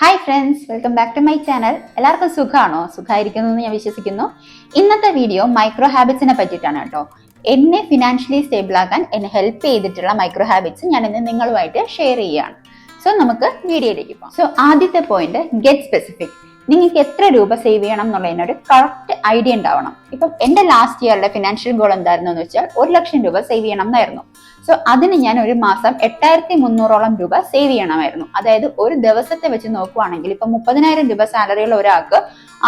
Hi friends, welcome back to my channel. എല്ലാവർക്കും സുഖമാണോ? സുഖമായിരിക്കുന്നു എന്ന് ഞാൻ വിശ്വസിക്കുന്നു. ഇന്നത്തെ വീഡിയോ മൈക്രോ ഹാബിറ്റ്സിനെ പറ്റിയിട്ടാണ് കേട്ടോ. എന്നെ ഫിനാൻഷ്യലി സ്റ്റേബിൾ ആക്കാൻ എന്നെ ഹെൽപ്പ് ചെയ്തിട്ടുള്ള മൈക്രോ ഹാബിറ്റ്സ് ഞാൻ ഇന്ന് നിങ്ങളുമായിട്ട് ഷെയർ ചെയ്യുകയാണ്. സോ നമുക്ക് വീഡിയോയിലേക്ക് പോകാം. സോ ആദ്യത്തെ പോയിന്റ്, ഗെറ്റ് സ്പെസിഫിക്. നിങ്ങൾക്ക് എത്ര രൂപ സേവ് ചെയ്യണം എന്നുള്ളതിനൊരു കറക്റ്റ് ഐഡിയ ഉണ്ടാവണം. ഇപ്പം എന്റെ ലാസ്റ്റ് ഇയറിലെ ഫിനാൻഷ്യൽ ഗോൾ എന്തായിരുന്നു എന്ന് വെച്ചാൽ 1,00,000 രൂപ സേവ് ചെയ്യണം എന്നായിരുന്നു. സോ അതിന് ഞാൻ ഒരു മാസം 8,300 രൂപ സേവ് ചെയ്യണമായിരുന്നു. അതായത് ഒരു ദിവസത്തെ വെച്ച് നോക്കുവാണെങ്കിൽ ഇപ്പൊ 30,000 രൂപ സാലറിയുള്ള ഒരാൾക്ക്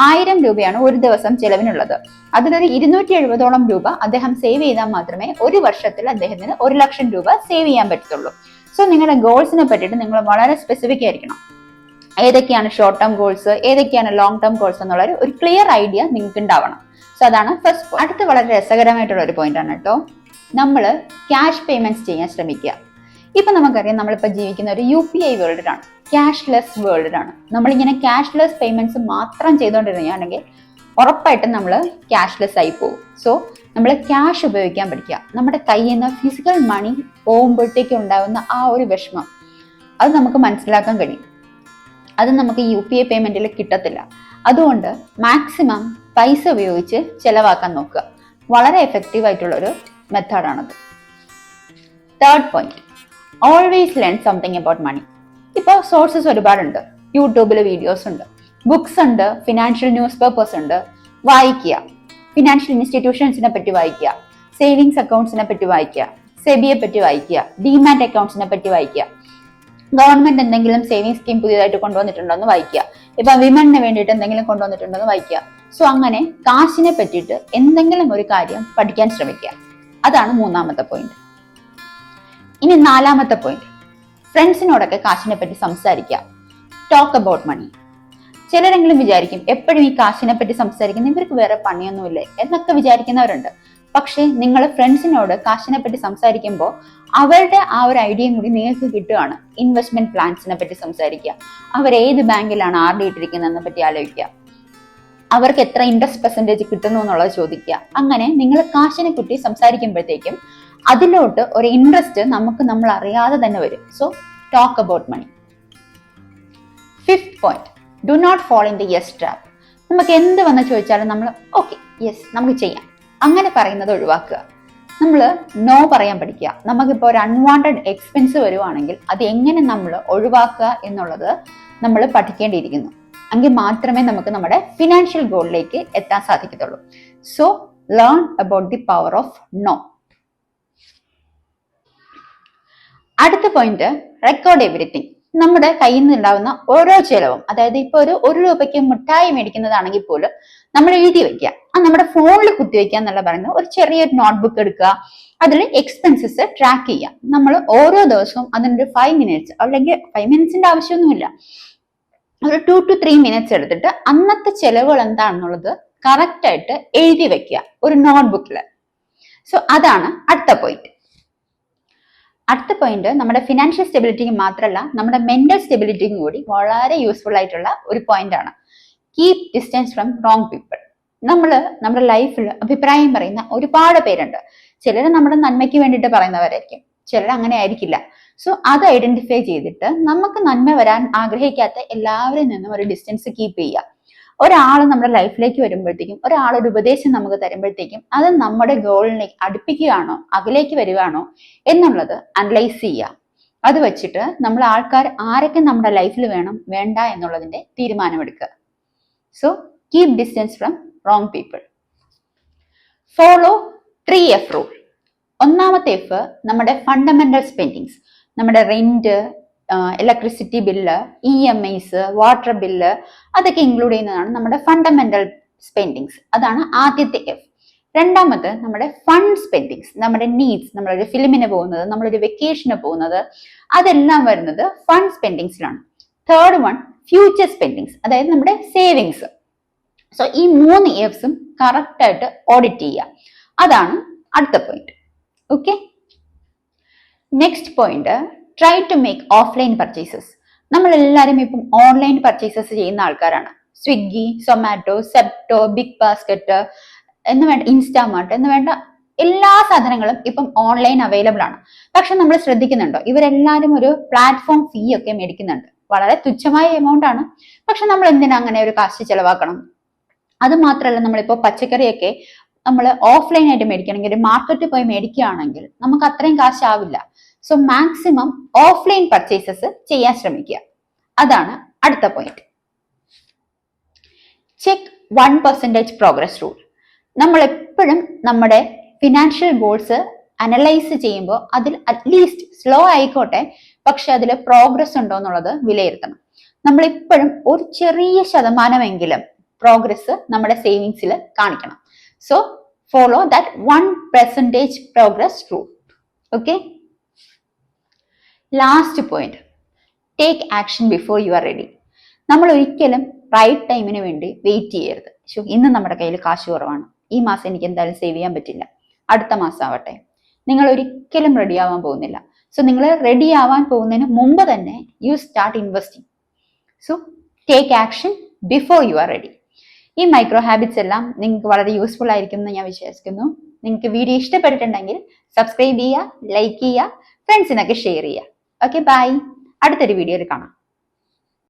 1,000 രൂപയാണ് ഒരു ദിവസം ചെലവിനുള്ളത്. അതിലൊരു 270 രൂപ അദ്ദേഹം സേവ് ചെയ്താൽ മാത്രമേ ഒരു വർഷത്തിൽ അദ്ദേഹത്തിന് 1,00,000 രൂപ സേവ് ചെയ്യാൻ പറ്റത്തുള്ളൂ. സോ നിങ്ങളുടെ ഗോൾസിനെ പറ്റിയിട്ട് നിങ്ങൾ വളരെ സ്പെസിഫിക് ആയിരിക്കണം. ഏതൊക്കെയാണ് ഷോർട്ട് ടേം ഗോൾസ്, ഏതൊക്കെയാണ് ലോങ് ടേം ഗോൾസ് എന്നുള്ള ഒരു ക്ലിയർ ഐഡിയ നിങ്ങൾക്ക് ഉണ്ടാവണം. സോ അതാണ് ഫസ്റ്റ് പോയിന്റ്. അടുത്ത വളരെ രസകരമായിട്ടുള്ള ഒരു പോയിന്റ് ആണ് കേട്ടോ. നമ്മൾ ക്യാഷ് പേയ്മെന്റ്സ് ചെയ്യാൻ ശ്രമിക്കുക. ഇപ്പൊ നമുക്കറിയാം, നമ്മളിപ്പോൾ ജീവിക്കുന്ന ഒരു UPI വേൾഡിലാണ്, ക്യാഷ്ലെസ് വേൾഡിലാണ്. നമ്മളിങ്ങനെ ക്യാഷ്ലെസ് പേയ്മെന്റ്സ് മാത്രം ചെയ്തുകൊണ്ടിരുകയാണെങ്കിൽ ഉറപ്പായിട്ടും നമ്മൾ ക്യാഷ്ലെസ് ആയി പോകും. സോ നമ്മൾ ക്യാഷ് ഉപയോഗിക്കാൻ പഠിക്കുക. നമ്മുടെ കയ്യിൽ നിന്ന് ഫിസിക്കൽ മണി പോകുമ്പോഴത്തേക്കും ഉണ്ടാകുന്ന ആ ഒരു വിഷമം അത് നമുക്ക് മനസ്സിലാക്കാൻ കഴിയും. അത് നമുക്ക് UPI പേയ്മെന്റിൽ കിട്ടത്തില്ല. അതുകൊണ്ട് മാക്സിമം പൈസ ഉപയോഗിച്ച് ചെലവാക്കാൻ നോക്കുക. വളരെ എഫക്റ്റീവ് ആയിട്ടുള്ള ഒരു മെത്തേഡാണത്. Third point, always learn something about money. ഇപ്പോൾ സോഴ്സസ് ഒരുപാടുണ്ട്. യൂട്യൂബിൽ വീഡിയോസ് ഉണ്ട്, ബുക്സ് ഉണ്ട്, ഫിനാൻഷ്യൽ ന്യൂസ് പേപ്പേഴ്സ് ഉണ്ട്. വായിക്കുക. ഫിനാൻഷ്യൽ ഇൻസ്റ്റിറ്റ്യൂഷൻസിനെ പറ്റി വായിക്കുക, സേവിങ്സ് അക്കൗണ്ട്സിനെ പറ്റി വായിക്കുക, സെബിയെ പറ്റി വായിക്കുക, ഡിമാറ്റ് അക്കൗണ്ട്സിനെ പറ്റി വായിക്കുക. ഗവൺമെന്റ് എന്തെങ്കിലും സേവിങ് സ്കീം പുതിയതായിട്ട് കൊണ്ടുവന്നിട്ടുണ്ടോ എന്ന് വായിക്കുക. ഇപ്പൊ വിമണിന് വേണ്ടിയിട്ട് എന്തെങ്കിലും കൊണ്ടുവന്നിട്ടുണ്ടോ എന്ന് വായിക്കുക. സോ അങ്ങനെ കാശിനെ പറ്റിയിട്ട് എന്തെങ്കിലും ഒരു കാര്യം പഠിക്കാൻ ശ്രമിക്കുക. അതാണ് മൂന്നാമത്തെ പോയിന്റ്. ഇനി നാലാമത്തെ പോയിന്റ്, ഫ്രണ്ട്സിനോടൊക്കെ കാശിനെ പറ്റി സംസാരിക്കുക. Talk about money. ചിലരെങ്കിലും വിചാരിക്കും, എപ്പോഴും ഈ കാശിനെ പറ്റി സംസാരിക്കുന്ന ഇവർക്ക് വേറെ പണിയൊന്നുമില്ലേ എന്നൊക്കെ വിചാരിക്കുന്നവരുണ്ട്. പക്ഷേ നിങ്ങൾ ഫ്രണ്ട്സിനോട് കാശിനെ പറ്റി സംസാരിക്കുമ്പോൾ അവരുടെ ആ ഒരു ഐഡിയയും കൂടി നിങ്ങൾക്ക് കിട്ടുകയാണ്. ഇൻവെസ്റ്റ്മെന്റ് പ്ലാൻസിനെ പറ്റി സംസാരിക്കുക. അവർ ഏത് ബാങ്കിലാണ് RD ഇട്ടിരിക്കുന്നതെന്നെ പറ്റി ആലോചിക്കുക. അവർക്ക് എത്ര ഇൻട്രസ്റ്റ് പെർസെന്റേജ് കിട്ടുന്നു എന്നുള്ളത് ചോദിക്കുക. അങ്ങനെ നിങ്ങൾ കാശിനെ കുറിച്ച് സംസാരിക്കുമ്പോഴത്തേക്കും അതിലോട്ട് ഒരു ഇൻട്രസ്റ്റ് നമ്മൾ അറിയാതെ തന്നെ വരും. So talk about money. Fifth point, do not fall in the yes trap. നമുക്ക് എന്ത് വന്ന് ചോദിച്ചാലും നമ്മൾ ഓക്കെ യെസ് നമുക്ക് ചെയ്യാം അങ്ങനെ പറയുന്നത് ഒഴിവാക്കുക. നമ്മൾ നോ പറയാൻ പഠിക്കുക. നമുക്കിപ്പോൾ ഒരു അൺവാണ്ടഡ് എക്സ്പെൻസ് വരുവാണെങ്കിൽ അത് എങ്ങനെ നമ്മൾ ഒഴിവാക്കുക എന്നുള്ളത് നമ്മൾ പഠിക്കേണ്ടിയിരിക്കുന്നു. എങ്കിൽ മാത്രമേ നമുക്ക് നമ്മുടെ ഫിനാൻഷ്യൽ ഗോളിലേക്ക് എത്താൻ സാധിക്കത്തുള്ളൂ. So learn about the power of no. അടുത്ത പോയിന്റ്, റെക്കോർഡ് എവറിത്തിങ്. നമ്മുടെ കയ്യിൽ നിന്ന് ഉണ്ടാവുന്ന ഓരോ ചെലവും, അതായത് ഇപ്പൊ ഒരു രൂപയ്ക്ക് മിഠായി മേടിക്കുന്നതാണെങ്കിൽ പോലും നമ്മൾ എഴുതി വെക്കുക. നമ്മുടെ ഫോണിൽ കുത്തിവെക്കുക എന്നല്ല പറയുന്നത്. ഒരു ചെറിയൊരു നോട്ട്ബുക്ക് എടുക്കുക, അതിൽ എക്സ്പെൻസസ് ട്രാക്ക് ചെയ്യുക. നമ്മൾ ഓരോ ദിവസവും അതിനൊരു 5 മിനിറ്റ്സ്, അല്ലെങ്കിൽ 5 മിനിറ്റ്സിന്റെ ആവശ്യമൊന്നുമില്ല, ഒരു 2 to 3 മിനിറ്റ്സ് എടുത്തിട്ട് അന്നത്തെ ചെലവുകൾ എന്താണെന്നുള്ളത് കറക്റ്റ് ആയിട്ട് എഴുതി വെക്കുക ഒരു നോട്ട്ബുക്കിൽ. സോ അതാണ് അടുത്ത പോയിന്റ്. അടുത്ത പോയിന്റ് നമ്മുടെ ഫിനാൻഷ്യൽ സ്റ്റെബിലിറ്റിക്ക് മാത്രമല്ല, നമ്മുടെ മെന്റൽ സ്റ്റെബിലിറ്റിക്കും കൂടി വളരെ യൂസ്ഫുൾ ആയിട്ടുള്ള ഒരു പോയിന്റ് ആണ്. Keep distance from wrong people. നമ്മുടെ ലൈഫിൽ അഭിപ്രായം പറയുന്ന ഒരുപാട് പേരുണ്ട്. ചിലർ നമ്മുടെ നന്മയ്ക്ക് വേണ്ടിയിട്ട് പറയുന്നവരായിരിക്കും, ചിലർ അങ്ങനെ ആയിരിക്കില്ല. സോ അത് ഐഡന്റിഫൈ ചെയ്തിട്ട് നമുക്ക് നന്മ വരാൻ ആഗ്രഹിക്കാത്ത എല്ലാവരിൽ നിന്നും ഒരു ഡിസ്റ്റൻസ് കീപ്പ് ചെയ്യുക. ഒരാൾ നമ്മുടെ ലൈഫിലേക്ക് വരുമ്പോഴത്തേക്കും, ഒരാളൊരു ഉപദേശം നമുക്ക് തരുമ്പോഴത്തേക്കും അത് നമ്മുടെ ഗോളിനെ അടുപ്പിക്കുകയാണോ അകലേക്ക് വരികയാണോ എന്നുള്ളത് അനലൈസ് ചെയ്യുക. അത് വെച്ചിട്ട് നമ്മൾ ആൾക്കാർ ആരൊക്കെ നമ്മുടെ ലൈഫിൽ വേണം വേണ്ട എന്നുള്ളതിന്റെ തീരുമാനമെടുക്കുക. So keep distance from wrong people. Follow 3F rule. ഒന്നാമത്തെ എഫ് നമ്മുടെ ഫണ്ടമെന്റൽ സ്പെൻഡിങ്സ്. നമ്മുടെ rent, electricity bill, EMIs, water bill, അതൊക്കെ ഇൻക്ലൂഡ് ചെയ്യുന്നതാണ് നമ്മുടെ ഫണ്ടമെന്റൽ സ്പെൻഡിങ്സ്. അതാണ് ആദ്യത്തെ എഫ്. രണ്ടാമത് നമ്മുടെ ഫണ്ട് സ്പെൻഡിങ്സ്, നമ്മുടെ നീഡ്സ്. നമ്മളൊരു ഫിലിമിന് പോകുന്നത്, നമ്മളൊരു വെക്കേഷന് പോകുന്നത്, അതെല്ലാം വരുന്നത് ഫണ്ട് സ്പെൻഡിങ്സിലാണ്. തേർഡ് വൺ ഫ്യൂച്ചർ സ്പെൻഡിങ്സ്, അതായത് നമ്മുടെ സേവിങ്സ്. സോ ഈ 3 എഫ്സും കറക്റ്റ് ആയിട്ട് ഓഡിറ്റ് ചെയ്യുക. അതാണ് അടുത്ത point. Okay, next point, try to make offline purchases. നമ്മൾ എല്ലാവരും ഇപ്പം ഓൺലൈൻ പർച്ചേസസ് ചെയ്യുന്ന ആൾക്കാരാണ്. സ്വിഗ്ഗി, സൊമാറ്റോ, സെപ്റ്റോ, ബിഗ് ബാസ്ക്കറ്റ് എന്ന് വേണ്ട, ഇൻസ്റ്റാമാർട്ട് എന്ന് വേണ്ട എല്ലാ സാധനങ്ങളും ഇപ്പം ഓൺലൈൻ അവൈലബിൾ ആണ്. പക്ഷെ നമ്മൾ ശ്രദ്ധിക്കുന്നുണ്ടോ, ഇവരെല്ലാവരും ഒരു പ്ലാറ്റ്ഫോം ഫീ ഒക്കെ മേടിക്കുന്നുണ്ട്. വളരെ തുച്ഛമായ എമൗണ്ട് ആണ്. പക്ഷെ നമ്മൾ എന്തിനാ അങ്ങനെ ഒരു കാശ് ചെലവാക്കണം? അത് മാത്രമല്ല, നമ്മളിപ്പോ പച്ചക്കറിയൊക്കെ നമ്മൾ ഓഫ്ലൈൻ ആയിട്ട് മേടിക്കണമെങ്കിൽ ഒരു മാർക്കറ്റിൽ പോയി മേടിക്കുകയാണെങ്കിൽ നമുക്ക് അത്രയും കാശാവില്ല. സോ മാക്സിമം ഓഫ്ലൈൻ പർച്ചേസസ് ചെയ്യാൻ ശ്രമിക്കുക. അതാണ് അടുത്ത പോയിന്റ്. Check 1% progress rule. നമ്മൾ എപ്പോഴും നമ്മുടെ ഫിനാൻഷ്യൽ ഗോൾസ് അനലൈസ് ചെയ്യുമ്പോൾ അതിൽ അറ്റ്ലീസ്റ്റ് സ്ലോ ആയിക്കോട്ടെ, പക്ഷെ അതിൽ പ്രോഗ്രസ് ഉണ്ടോ എന്നുള്ളത് വിലയിരുത്തണം. നമ്മൾ എപ്പോഴും ഒരു ചെറിയ ശതമാനമെങ്കിലും പ്രോഗ്രസ് നമ്മുടെ സേവിങ്സിൽ കാണിക്കണം. So follow that 1% progress rule. Okay. Last point, take action before you are ready. നമ്മൾ ഒരിക്കലും റൈറ്റ് ടൈമിന് വേണ്ടി വെയിറ്റ് ചെയ്യരുത്. ഇന്ന് നമ്മുടെ കയ്യിൽ കാശ് കുറവാണ്, ഈ മാസം എനിക്ക് എന്തായാലും സേവ് ചെയ്യാൻ പറ്റില്ല, അടുത്ത മാസം ആവട്ടെ. നിങ്ങൾ ഒരിക്കലും റെഡി ആവാൻ പോകുന്നില്ല. സോ നിങ്ങൾ റെഡി ആവാൻ പോകുന്നതിന് മുമ്പ് തന്നെ you start investing. So take action before you are ready. ഈ മൈക്രോ ഹാബിറ്റ്സ് എല്ലാം നിങ്ങൾക്ക് വളരെ യൂസ്ഫുൾ ആയിരിക്കും എന്ന് ഞാൻ വിശ്വസിക്കുന്നു. നിങ്ങൾക്ക് വീഡിയോ ഇഷ്ടപ്പെട്ടിട്ടുണ്ടെങ്കിൽ സബ്സ്ക്രൈബ് ചെയ്യുക, ലൈക്ക് ചെയ്യുക, ഫ്രണ്ട്സിനൊക്കെ ഷെയർ ചെയ്യുക. Okay, bye. അടുത്തൊരു വീഡിയോയിൽ കാണാം.